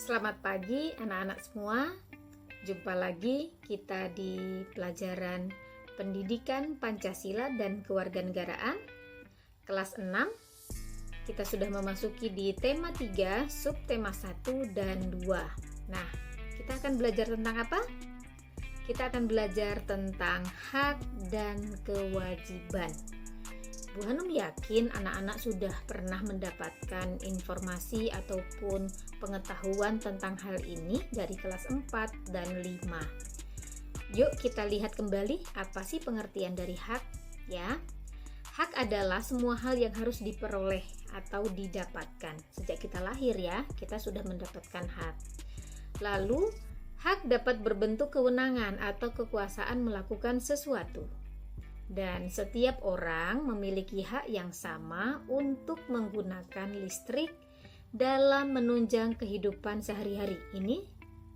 Selamat pagi anak-anak semua. Jumpa lagi kita di pelajaran Pendidikan Pancasila dan Kewarganegaraan kelas 6. Kita sudah memasuki di tema 3, subtema 1 dan 2. Nah, kita akan belajar tentang apa? Kita akan belajar tentang hak dan kewajiban. Bu Hanum yakin anak-anak sudah pernah mendapatkan informasi ataupun pengetahuan tentang hal ini dari kelas 4 dan 5. Yuk kita lihat kembali apa sih pengertian dari hak ya. Hak adalah semua hal yang harus diperoleh atau didapatkan. Sejak kita lahir ya, kita sudah mendapatkan hak. Lalu, hak dapat berbentuk kewenangan atau kekuasaan melakukan sesuatu. Dan setiap orang memiliki hak yang sama untuk menggunakan listrik dalam menunjang kehidupan sehari-hari. Ini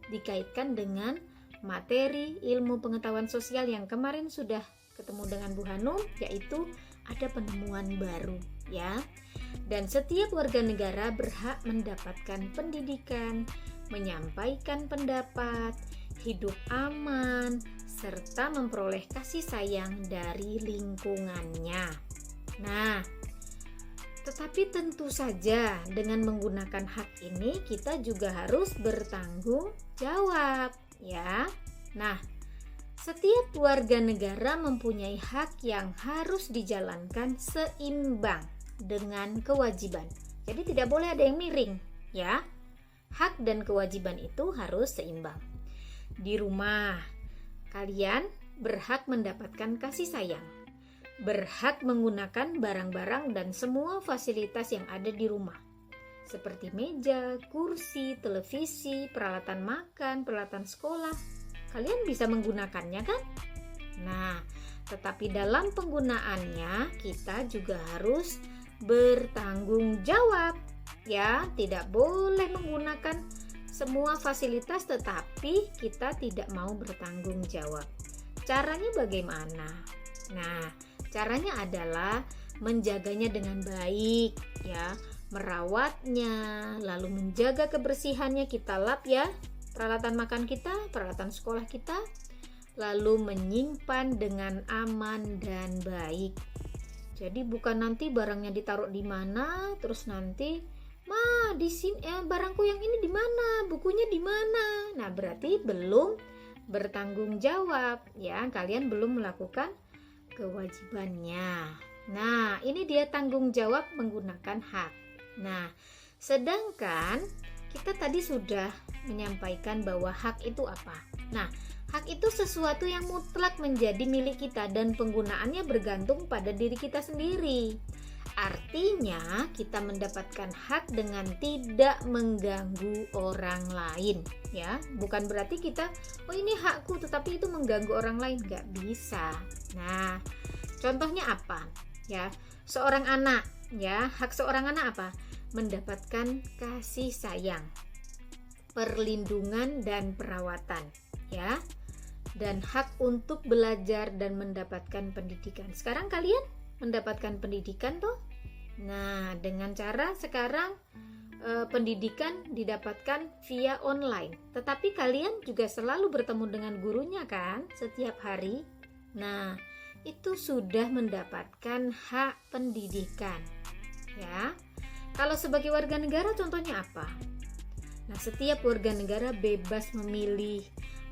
dikaitkan dengan materi ilmu pengetahuan sosial yang kemarin sudah ketemu dengan Bu Hanum, yaitu ada penemuan baru ya. Dan setiap warga negara berhak mendapatkan pendidikan, menyampaikan pendapat, hidup aman, serta memperoleh kasih sayang dari lingkungannya. Nah, tetapi tentu saja dengan menggunakan hak ini kita juga harus bertanggung jawab ya. Nah, setiap warga negara mempunyai hak yang harus dijalankan seimbang dengan kewajiban. Jadi tidak boleh ada yang miring ya. Hak dan kewajiban itu harus seimbang. Di rumah, kalian berhak mendapatkan kasih sayang, berhak menggunakan barang-barang dan semua fasilitas yang ada di rumah, seperti meja, kursi, televisi, peralatan makan, peralatan sekolah. Kalian bisa menggunakannya kan? Nah, tetapi dalam penggunaannya kita juga harus bertanggung jawab ya. Tidak boleh menggunakan semua fasilitas tetapi kita tidak mau bertanggung jawab. Caranya bagaimana? Nah, caranya adalah menjaganya dengan baik ya, merawatnya, lalu menjaga kebersihannya, kita lap ya peralatan makan kita, peralatan sekolah kita, lalu menyimpan dengan aman dan baik. Jadi bukan nanti barangnya ditaruh di mana terus nanti di sini barangku yang ini di mana? Bukunya di mana? Nah, berarti belum bertanggung jawab ya. Kalian belum melakukan kewajibannya. Nah, ini dia tanggung jawab menggunakan hak. Nah, sedangkan kita tadi sudah menyampaikan bahwa hak itu apa? Nah, hak itu sesuatu yang mutlak menjadi milik kita dan penggunaannya bergantung pada diri kita sendiri. Artinya kita mendapatkan hak dengan tidak mengganggu orang lain ya. Bukan berarti kita ini hakku tetapi itu mengganggu orang lain, nggak bisa. Nah, contohnya apa ya? Seorang anak ya, hak seorang anak apa? Mendapatkan kasih sayang, perlindungan dan perawatan ya, dan hak untuk belajar dan mendapatkan pendidikan. Sekarang kalian mendapatkan pendidikan toh? Nah, dengan cara sekarang pendidikan didapatkan via online. Tetapi kalian juga selalu bertemu dengan gurunya kan setiap hari. Nah, itu sudah mendapatkan hak pendidikan. Ya. Kalau sebagai warga negara contohnya apa? Nah, setiap warga negara bebas memilih,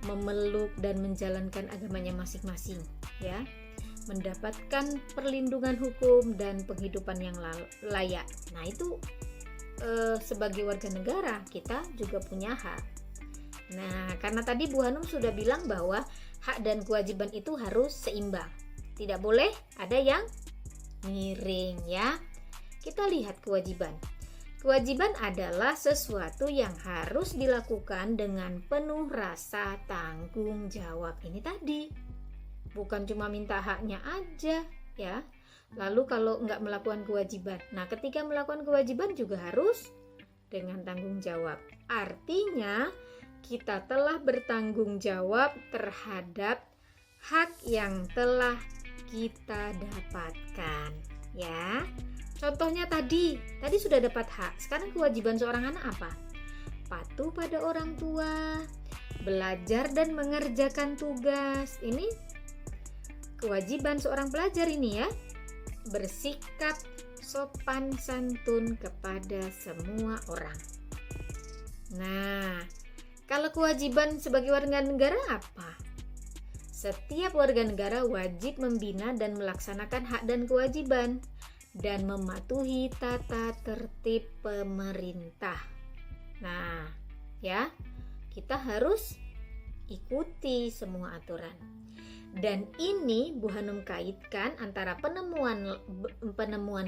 memeluk dan menjalankan agamanya masing-masing, ya. Mendapatkan perlindungan hukum dan penghidupan yang layak. Nah, itu sebagai warga negara kita juga punya hak. Nah, karena tadi Bu Hanum sudah bilang bahwa hak dan kewajiban itu harus seimbang. Tidak boleh ada yang miring ya. Kita lihat kewajiban. Kewajiban adalah sesuatu yang harus dilakukan dengan penuh rasa tanggung jawab. Ini tadi. Bukan cuma minta haknya aja ya. Lalu kalau nggak melakukan kewajiban. Nah, ketika melakukan kewajiban juga harus dengan tanggung jawab. Artinya kita telah bertanggung jawab terhadap hak yang telah kita dapatkan ya. Contohnya tadi sudah dapat hak. Sekarang kewajiban seorang anak apa? patuh pada orang tua, belajar dan mengerjakan tugas. Ini kewajiban seorang pelajar ini ya. Bersikap sopan santun kepada semua orang. Nah, kalau kewajiban sebagai warga negara apa? Setiap warga negara wajib membina dan melaksanakan hak dan kewajiban dan mematuhi tata tertib pemerintah. Nah, ya, kita harus ikuti semua aturan. Dan ini Bu Hanum kaitkan antara penemuan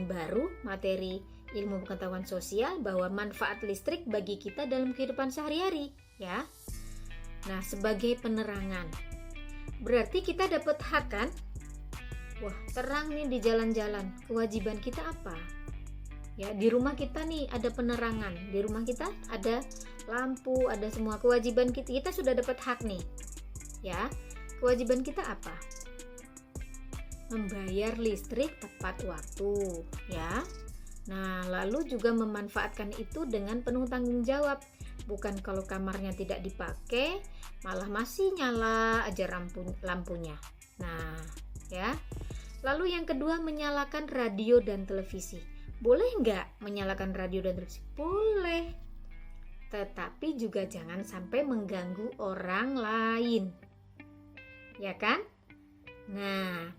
baru materi ilmu pengetahuan sosial bahwa manfaat listrik bagi kita dalam kehidupan sehari-hari, ya. Nah, sebagai penerangan. Berarti kita dapat hak kan? Wah, terang nih di jalan-jalan. Kewajiban kita apa? Ya, di rumah kita nih ada penerangan. Di rumah kita ada lampu, ada semua kewajiban kita. Kita sudah dapat hak nih. Ya. Kewajiban kita apa? Membayar listrik tepat waktu, ya. Nah, lalu juga memanfaatkan itu dengan penuh tanggung jawab. Bukan kalau kamarnya tidak dipakai, malah masih nyala aja lampunya. Nah, ya. Lalu yang kedua, menyalakan radio dan televisi. Boleh nggak menyalakan radio dan televisi? Boleh. Tetapi juga jangan sampai mengganggu orang lain. Ya kan? Nah,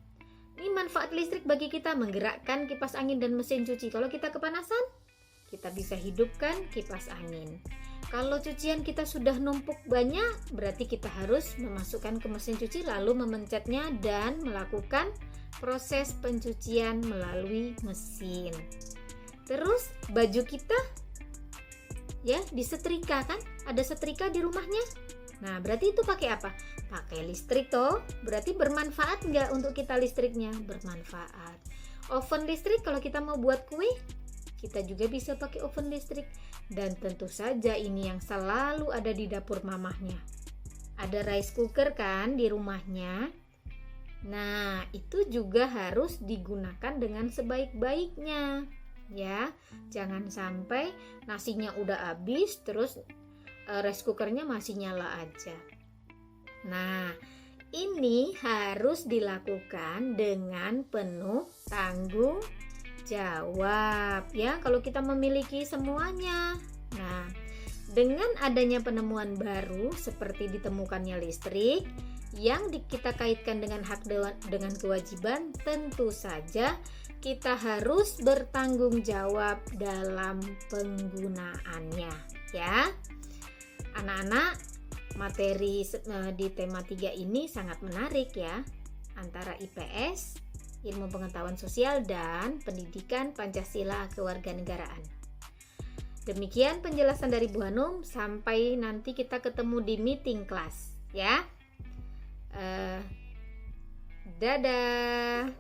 ini manfaat listrik bagi kita menggerakkan kipas angin dan mesin cuci. Kalau kita kepanasan, kita bisa hidupkan kipas angin. Kalau cucian kita sudah numpuk banyak, berarti kita harus memasukkan ke mesin cuci lalu memencetnya dan melakukan proses pencucian melalui mesin. Terus baju kita ya disetrika kan? Ada setrika di rumahnya. Nah, berarti itu pakai apa? Pakai listrik toh. Berarti bermanfaat nggak untuk kita listriknya? Bermanfaat. Oven listrik kalau kita mau buat kue, kita juga bisa pakai oven listrik. Dan tentu saja ini yang selalu ada di dapur mamahnya. Ada rice cooker kan di rumahnya. Nah, itu juga harus digunakan dengan sebaik-baiknya. Ya, jangan sampai nasinya udah habis terus rice cookernya masih nyala aja. Nah, ini harus dilakukan dengan penuh tanggung jawab ya, kalau kita memiliki semuanya. Nah, dengan adanya penemuan baru seperti ditemukannya listrik yang kita kaitkan dengan hak dengan kewajiban, tentu saja kita harus bertanggung jawab dalam penggunaannya ya. Anak-anak, materi di tema 3 ini sangat menarik ya, antara IPS, ilmu pengetahuan sosial, dan pendidikan Pancasila kewarganegaraan. Demikian penjelasan dari Bu Hanum, sampai nanti kita ketemu di meeting kelas ya. Dadah.